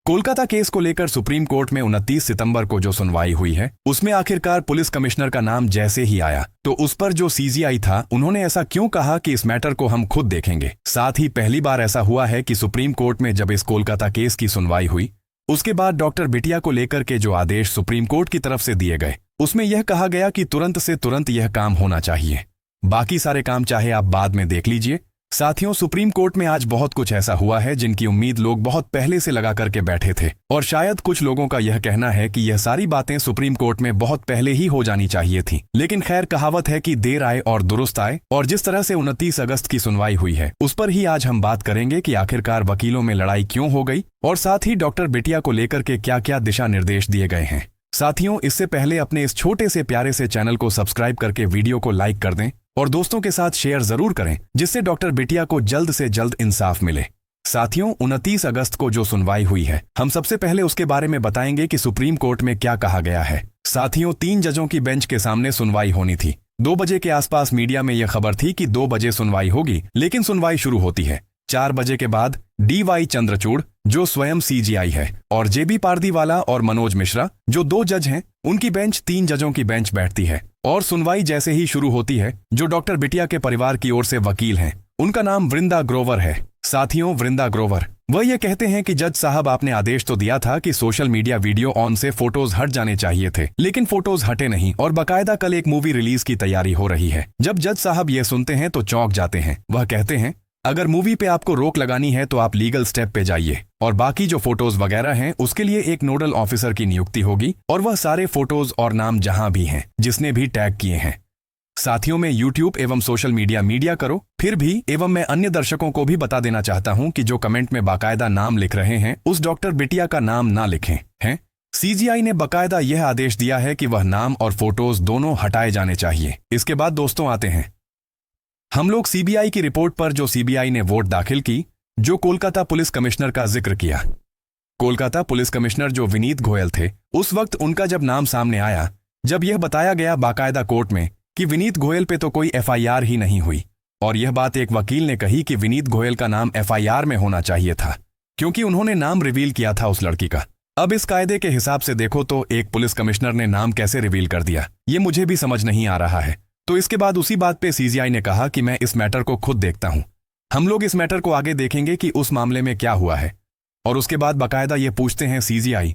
Kolkata case को लेकर supreme court में 29 सितंबर को जो सुनवाई हुई है उसमें आखिरकार पुलिस कमिश्नर का नाम जैसे ही आया तो उस पर जो सीजीआई था उन्होंने ऐसा क्यों कहा कि इस मैटर को हम खुद देखेंगे। साथ ही पहली बार ऐसा हुआ है कि सुप्रीम कोर्ट में जब इस कोलकाता केस की सुनवाई हुई उसके बाद डॉक्टर बिटिया को लेकर के जो आदेश सुप्रीम कोर्ट की तरफ से दिए गए उसमें यह कहा गया कि तुरंत से तुरंत यह काम होना चाहिए, बाकी सारे काम चाहे आप बाद में देख लीजिए। साथियों, सुप्रीम कोर्ट में आज बहुत कुछ ऐसा हुआ है जिनकी उम्मीद लोग बहुत पहले से लगा करके बैठे थे और शायद कुछ लोगों का यह कहना है कि यह सारी बातें सुप्रीम कोर्ट में बहुत पहले ही हो जानी चाहिए थी। लेकिन खैर, कहावत है कि देर आए और दुरुस्त आए, और जिस तरह से 29 अगस्त की सुनवाई हुई है उस पर ही आज हम बात करेंगे कि आखिरकार वकीलों में लड़ाई क्यों हो गई और साथ ही डॉक्टर बिटिया को लेकर के क्या क्या दिशा निर्देश दिए गए हैं। साथियों, इससे पहले अपने इस छोटे से प्यारे से चैनल को सब्सक्राइब करके वीडियो को लाइक कर दें और दोस्तों के साथ शेयर जरूर करें जिससे डॉक्टर बिटिया को जल्द से जल्द इंसाफ मिले। साथियों, 29 अगस्त को जो सुनवाई हुई है हम सबसे पहले उसके बारे में बताएंगे कि सुप्रीम कोर्ट में क्या कहा गया है। साथियों, 3 जजों की बेंच के सामने सुनवाई होनी थी। 2 बजे के आसपास मीडिया में यह खबर थी कि 2 बजे सुनवाई होगी, लेकिन सुनवाई शुरू होती है 4 बजे के बाद। DY चंद्रचूड़ जो स्वयं CGI है और JB पारदीवाला और मनोज मिश्रा जो 2 जज हैं, उनकी बेंच 3 जजों की बेंच बैठती है और सुनवाई जैसे ही शुरू होती है जो डॉक्टर बिटिया के परिवार की ओर से वकील हैं उनका नाम वृंदा ग्रोवर है। साथियों, वृंदा ग्रोवर वह ये कहते हैं कि जज साहब, आपने आदेश तो दिया था कि सोशल मीडिया वीडियो ऑन से फोटोज हट जाने चाहिए थे, लेकिन फोटोज हटे नहीं और बकायदा कल एक मूवी रिलीज की तैयारी हो रही है। जब जज साहब ये सुनते हैं तो चौंक जाते हैं। वह कहते हैं अगर मूवी पे आपको रोक लगानी है तो आप लीगल स्टेप पे जाइए और बाकी जो फोटोज वगैरह हैं उसके लिए एक नोडल ऑफिसर की नियुक्ति होगी और वह सारे फोटोज और नाम जहां भी हैं जिसने भी टैग किए हैं। साथियों, में यूट्यूब एवं सोशल मीडिया करो फिर भी एवं मैं अन्य दर्शकों को भी बता देना चाहता हूं कि जो कमेंट में बाकायदा नाम लिख रहे हैं उस डॉक्टर बिटिया का नाम ना लिखें हैं। CGI ने बाकायदा यह आदेश दिया है कि वह नाम और फोटोज दोनों हटाए जाने चाहिए। इसके बाद दोस्तों आते हैं हम लोग CBI की रिपोर्ट पर, जो CBI ने वोट दाखिल की, जो कोलकाता पुलिस कमिश्नर का जिक्र किया। कोलकाता पुलिस कमिश्नर जो विनीत गोयल थे, उस वक्त उनका जब नाम सामने आया, जब यह बताया गया बाकायदा कोर्ट में कि विनीत गोयल पे तो कोई FIR ही नहीं हुई, और यह बात एक वकील ने कही कि विनीत गोयल का नाम FIR में होना चाहिए था क्योंकि उन्होंने नाम रिवील किया था उस लड़की का। अब इस कायदे के हिसाब से देखो तो एक पुलिस कमिश्नर ने नाम कैसे रिवील कर दिया, ये मुझे भी समझ नहीं आ रहा है। तो इसके बाद उसी बात पे CGI ने कहा कि मैं इस मैटर को खुद देखता हूं। हम लोग इस मैटर को आगे देखेंगे कि उस मामले में क्या हुआ है, और उसके बाद बाकायदा ये पूछते हैं CGI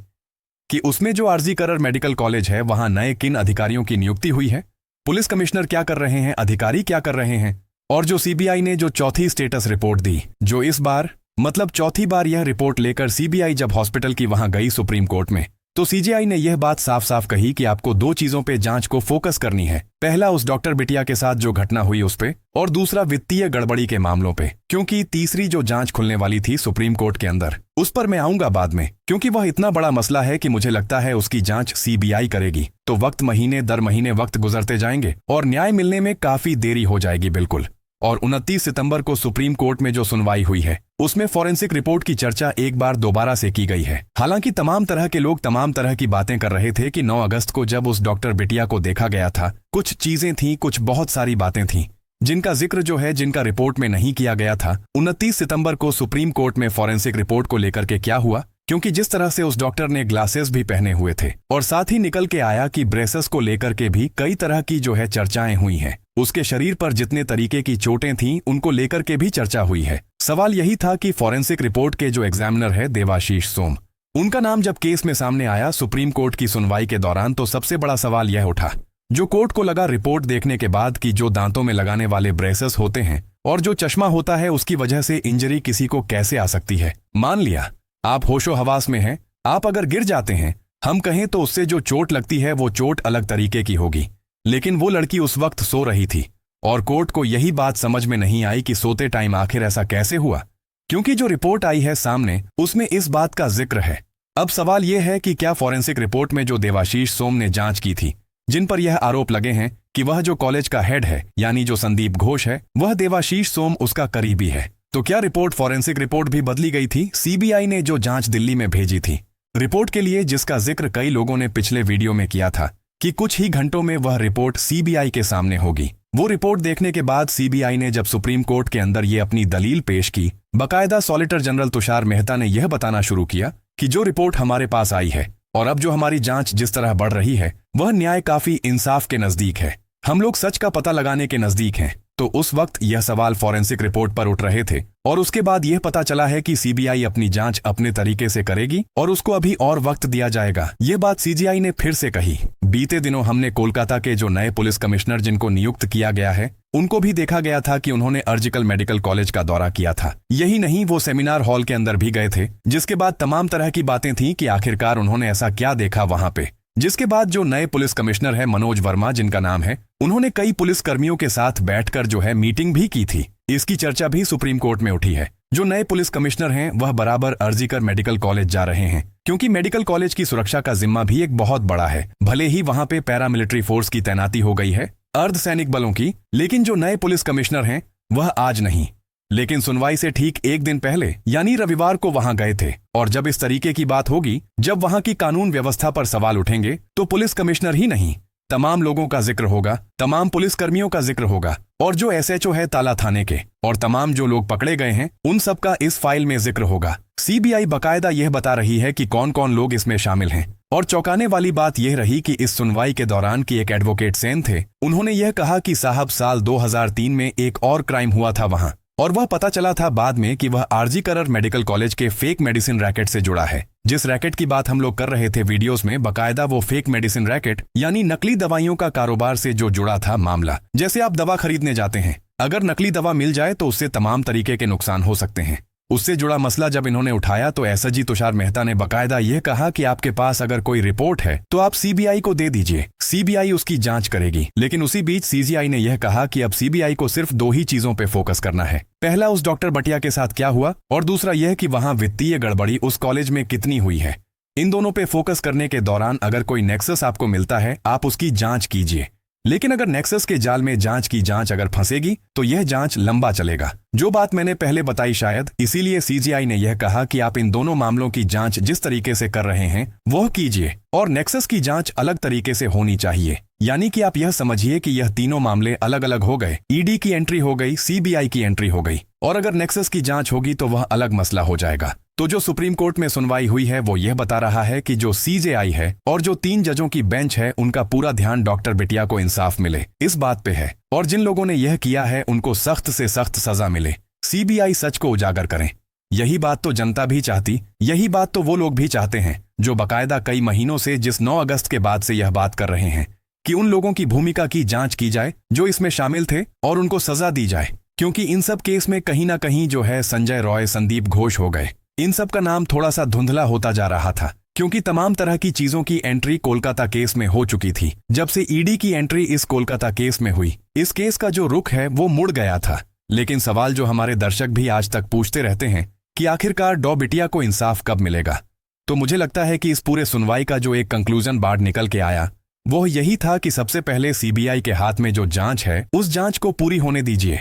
कि उसमें जो RG करर मेडिकल कॉलेज है वहां नए किन अधिकारियों की नियुक्ति हुई है, पुलिस कमिश्नर क्या कर रहे हैं, अधिकारी क्या कर रहे हैं। और जो CBI ने जो चौथी स्टेटस रिपोर्ट दी, जो इस बार मतलब चौथी बार यह रिपोर्ट लेकर CBI जब हॉस्पिटल की वहां गई सुप्रीम कोर्ट में, तो CGI ने यह बात साफ साफ कही कि आपको 2 चीजों पे जांच को फोकस करनी है। पहला उस डॉक्टर बिटिया के साथ जो घटना हुई उस पे, और दूसरा वित्तीय गड़बड़ी के मामलों पे, क्योंकि तीसरी जो जांच खुलने वाली थी सुप्रीम कोर्ट के अंदर, उस पर मैं आऊंगा बाद में, क्योंकि वह इतना बड़ा मसला है कि मुझे लगता है उसकी जांच CBI करेगी तो वक्त महीने दर महीने वक्त गुजरते जाएंगे और न्याय मिलने में काफी देरी हो जाएगी बिल्कुल। और 29 सितंबर को सुप्रीम कोर्ट में जो सुनवाई हुई है उसमें फॉरेंसिक रिपोर्ट की चर्चा एक बार दोबारा से की गई है। हालांकि तमाम तरह के लोग तमाम तरह की बातें कर रहे थे कि 9 अगस्त को जब उस डॉक्टर बिटिया को देखा गया था, कुछ चीजें थीं, कुछ बहुत सारी बातें थीं जिनका जिक्र जो है, जिनका रिपोर्ट में नहीं किया गया था। 29 सितंबर को सुप्रीम कोर्ट में फॉरेंसिक रिपोर्ट को लेकर के क्या हुआ, क्योंकि जिस तरह से उस डॉक्टर ने ग्लासेस भी पहने हुए थे और साथ ही निकल के आया कि ब्रेसेस को लेकर के भी कई तरह की जो है चर्चाएं हुई हैं। उसके शरीर पर जितने तरीके की चोटें थीं उनको लेकर के भी चर्चा हुई है। सवाल यही था कि फॉरेंसिक रिपोर्ट के जो एग्जामिनर है देवाशीष सोम, उनका नाम जब केस में सामने आया सुप्रीम कोर्ट की सुनवाई के दौरान, तो सबसे बड़ा सवाल यह उठा जो कोर्ट को लगा रिपोर्ट देखने के बाद कि जो दांतों में लगाने वाले ब्रेसेस होते हैं और जो चश्मा होता है उसकी वजह से इंजरी किसी को कैसे आ सकती है। मान लिया आप होशो हवास में हैं, आप अगर गिर जाते हैं, हम कहें तो उससे जो चोट लगती है वो चोट अलग तरीके की होगी, लेकिन वो लड़की उस वक्त सो रही थी और कोर्ट को यही बात समझ में नहीं आई कि सोते टाइम आखिर ऐसा कैसे हुआ, क्योंकि जो रिपोर्ट आई है सामने उसमें इस बात का जिक्र है। अब सवाल यह है कि क्या फॉरेंसिक रिपोर्ट में जो देवाशीष सोम ने जांच की थी, जिन पर यह आरोप लगे हैं कि वह जो कॉलेज का हेड है यानी जो संदीप घोष है वह देवाशीष सोम उसका करीबी है, तो क्या रिपोर्ट फॉरेंसिक रिपोर्ट भी बदली गई थी। CBI ने जो जांच दिल्ली में भेजी थी रिपोर्ट के लिए, जिसका जिक्र कई लोगों ने पिछले वीडियो में किया था कि कुछ ही घंटों में वह रिपोर्ट CBI के सामने होगी, वो रिपोर्ट देखने के बाद CBI ने जब सुप्रीम कोर्ट के अंदर ये अपनी दलील पेश की, बकायदा सॉलिसिटर जनरल तुषार मेहता ने यह बताना शुरू किया कि जो रिपोर्ट हमारे पास आई है और अब जो हमारी जांच जिस तरह बढ़ रही है वह न्याय काफी इंसाफ के नजदीक है। हम लोग सच का पता लगाने के नजदीक हैं। तो उस वक्त यह सवाल फॉरेंसिक रिपोर्ट पर उठ रहे थे और उसके बाद यह पता चला है कि सीबीआई अपनी जांच अपने तरीके से करेगी और उसको अभी और वक्त दिया जाएगा। यह बात सीजीआई ने फिर से कही। बीते दिनों हमने कोलकाता के जो नए पुलिस कमिश्नर जिनको नियुक्त किया गया है उनको भी देखा गया था कि उन्होंने अर्जिकल मेडिकल कॉलेज का दौरा किया था। यही नहीं, वो सेमिनार हॉल के अंदर भी गए थे, जिसके बाद तमाम तरह की बातें थी कि आखिरकार उन्होंने ऐसा क्या देखा वहां पे। जिसके बाद जो नए पुलिस कमिश्नर है मनोज वर्मा जिनका नाम है, उन्होंने कई पुलिस कर्मियों के साथ बैठकर जो है मीटिंग भी की थी। इसकी चर्चा भी सुप्रीम कोर्ट में उठी है। जो नए पुलिस कमिश्नर हैं वह बराबर अर्जिकर मेडिकल कॉलेज जा रहे हैं, क्योंकि मेडिकल कॉलेज की सुरक्षा का जिम्मा भी एक बहुत बड़ा है। भले ही वहां पे पैरामिलिट्री फोर्स की तैनाती हो गई है, अर्धसैनिक बलों की, लेकिन जो नए पुलिस कमिश्नर हैं वह आज नहीं, लेकिन सुनवाई से ठीक एक दिन पहले यानी रविवार को वहां गए थे। और जब इस तरीके की बात होगी, जब वहां की कानून व्यवस्था पर सवाल उठेंगे, तो पुलिस कमिश्नर ही नहीं, तमाम लोगों का जिक्र होगा, तमाम पुलिस कर्मियों का जिक्र होगा, और जो एसएचओ है ताला थाने के और तमाम जो लोग पकड़े गए हैं उन सब का इस फाइल में जिक्र होगा। सीबीआई बकायदा यह बता रही है कि कौन कौन लोग इसमें शामिल हैं। और चौंकाने वाली बात यह रही कि इस सुनवाई के दौरान की एक एडवोकेट सेन थे, उन्होंने यह कहा कि साहब साल 2003 में एक और क्राइम हुआ था वहां, और वह पता चला था बाद में कि वह आरजी करर मेडिकल कॉलेज के फेक मेडिसिन रैकेट से जुड़ा है। जिस रैकेट की बात हम लोग कर रहे थे वीडियोस में, बकायदा वो फेक मेडिसिन रैकेट यानी नकली दवाइयों का कारोबार से जो जुड़ा था मामला। जैसे आप दवा खरीदने जाते हैं, अगर नकली दवा मिल जाए तो उससे तमाम तरीके के नुकसान हो सकते हैं। उससे जुड़ा मसला जब इन्होंने उठाया तो एसएसजी तुषार मेहता ने बकायदा यह कहा कि आपके पास अगर कोई रिपोर्ट है तो आप सीबीआई को दे दीजिए, सीबीआई उसकी जांच करेगी। लेकिन उसी बीच सीजीआई ने यह कहा कि अब सीबीआई को सिर्फ दो ही चीजों पे फोकस करना है। पहला उस डॉक्टर बटिया के साथ क्या हुआ, और दूसरा यह कि वहां वित्तीय गड़बड़ी उस कॉलेज में कितनी हुई है। इन दोनों पे फोकस करने के दौरान अगर कोई नेक्सस आपको मिलता है, आप उसकी जांच कीजिए। लेकिन अगर नेक्सस के जाल में जांच की जांच अगर फंसेगी तो यह जांच लंबा चलेगा। जो बात मैंने पहले बताई शायद इसीलिए सीजीआई ने यह कहा कि आप इन दोनों मामलों की जांच जिस तरीके से कर रहे हैं वह कीजिए, और नेक्सस की जांच अलग तरीके से होनी चाहिए। यानी कि आप यह समझिए कि यह तीनों मामले अलग अलग हो गए। ईडी की एंट्री हो गई, सीबीआई की एंट्री हो गई, और अगर नेक्सस की जांच होगी तो वह अलग मसला हो जाएगा। तो जो सुप्रीम कोर्ट में सुनवाई हुई है वो यह बता रहा है कि जो सीजेआई है और जो 3 जजों की बेंच है उनका पूरा ध्यान डॉक्टर बिटिया को इंसाफ मिले इस बात पे है, और जिन लोगों ने यह किया है उनको सख्त से सख्त सजा मिले। सीबीआई सच को उजागर करें। यही बात तो जनता भी चाहती, यही बात तो वो लोग भी चाहते हैं जो बकायदा कई महीनों से जिस 9 अगस्त के बाद से यह बात कर रहे हैं कि उन लोगों की भूमिका की जांच की जाए जो इसमें शामिल थे और उनको सजा दी जाए। क्योंकि इन सब केस में कहीं ना कहीं जो है संजय रॉय, संदीप घोष हो गए, इन सब का नाम थोड़ा सा धुंधला होता जा रहा था, क्योंकि तमाम तरह की चीजों की एंट्री कोलकाता केस में हो चुकी थी। जब से ईडी की एंट्री इस कोलकाता केस में हुई, इस केस का जो रुख है वो मुड़ गया था। लेकिन सवाल जो हमारे दर्शक भी आज तक पूछते रहते हैं कि आखिरकार डॉ बिटिया को इंसाफ कब मिलेगा, तो मुझे लगता है कि इस पूरे सुनवाई का जो एक कंक्लूजन बाहर निकल के आया वो यही था कि सबसे पहले सीबीआई के हाथ में जो जांच है उस जांच को पूरी होने दीजिए।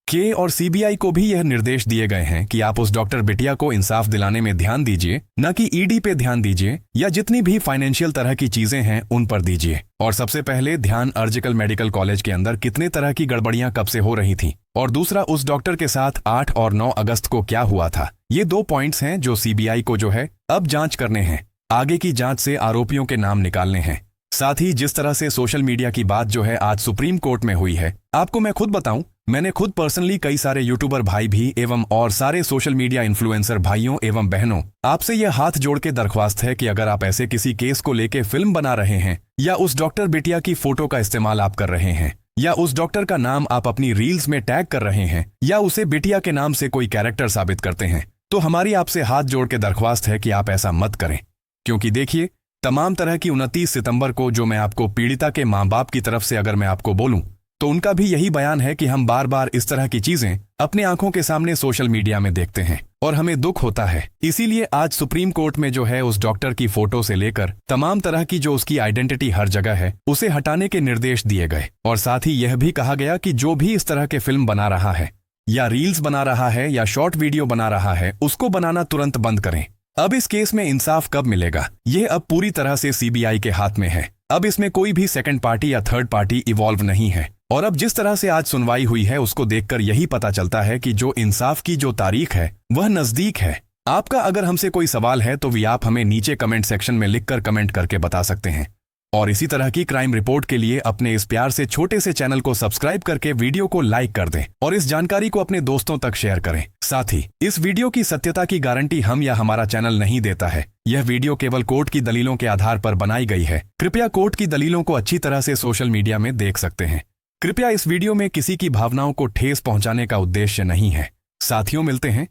के और सीबीआई को भी यह निर्देश दिए गए हैं कि आप उस डॉक्टर बिटिया को इंसाफ दिलाने में ध्यान दीजिए, न कि ईडी पे ध्यान दीजिए या जितनी भी फाइनेंशियल तरह की चीजें हैं उन पर दीजिए। और सबसे पहले ध्यान अर्जिकल मेडिकल कॉलेज के अंदर कितने तरह की गड़बड़ियां कब से हो रही थी, और दूसरा उस डॉक्टर के साथ 8 और 9 अगस्त को क्या हुआ था। ये 2 पॉइंट्स हैं जो सीबीआई को जो है अब जांच करने हैं, आगे की जांच से आरोपियों के नाम निकालने हैं। साथ ही जिस तरह से सोशल मीडिया की बात जो है आज सुप्रीम कोर्ट में हुई है, आपको मैं खुद बताऊं, मैंने खुद पर्सनली कई सारे यूट्यूबर भाई भी एवं और सारे सोशल मीडिया इन्फ्लुएंसर भाइयों एवं बहनों, आपसे यह हाथ जोड़ के दरख्वास्त है कि अगर आप ऐसे किसी केस को लेके फिल्म बना रहे हैं या उस डॉक्टर बिटिया की फोटो का इस्तेमाल आप कर रहे हैं या उस डॉक्टर का नाम आप अपनी रील्स में टैग कर रहे हैं या उसे बिटिया के नाम से कोई कैरेक्टर साबित करते हैं, तो हमारी आपसे हाथ जोड़ के दरख्वास्त है कि आप ऐसा मत करें। क्योंकि देखिए, तमाम तरह की 29 सितंबर को जो मैं आपको पीड़िता के माँ बाप की तरफ से अगर मैं आपको बोलूं तो उनका भी यही बयान है कि हम बार बार इस तरह की चीजें अपने आंखों के सामने सोशल मीडिया में देखते हैं और हमें दुख होता है। इसीलिए आज सुप्रीम कोर्ट में जो है उस डॉक्टर की फोटो से लेकर तमाम तरह की जो उसकी आइडेंटिटी हर जगह है उसे हटाने के निर्देश दिए गए, और साथ ही यह भी कहा गया कि जो भी इस तरह के फिल्म बना रहा है या रील्स बना रहा है या शॉर्ट वीडियो बना रहा है उसको बनाना तुरंत बंद करें। अब इस केस में इंसाफ कब मिलेगा, यह अब पूरी तरह से सीबीआई के हाथ में है। अब इसमें कोई भी सेकंड पार्टी या थर्ड पार्टी इवॉल्व नहीं है, और अब जिस तरह से आज सुनवाई हुई है उसको देखकर यही पता चलता है कि जो इंसाफ की जो तारीख है वह नजदीक है। आपका अगर हमसे कोई सवाल है तो भी आप हमें नीचे कमेंट सेक्शन में लिखकर कमेंट करके बता सकते हैं। और इसी तरह की क्राइम रिपोर्ट के लिए अपने इस प्यार से छोटे से चैनल को सब्सक्राइब करके वीडियो को लाइक कर दें और इस जानकारी को अपने दोस्तों तक शेयर करें। साथ ही इस वीडियो की सत्यता की गारंटी हम या हमारा चैनल नहीं देता है। यह वीडियो केवल कोर्ट की दलीलों के आधार पर बनाई गई है। कृपया कोर्ट की दलीलों को अच्छी तरह से सोशल मीडिया में देख सकते हैं। कृपया इस वीडियो में किसी की भावनाओं को ठेस पहुंचाने का उद्देश्य नहीं है। साथियों, मिलते हैं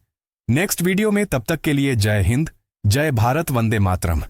नेक्स्ट वीडियो में। तब तक के लिए जय हिंद, जय भारत, वंदे मातरम।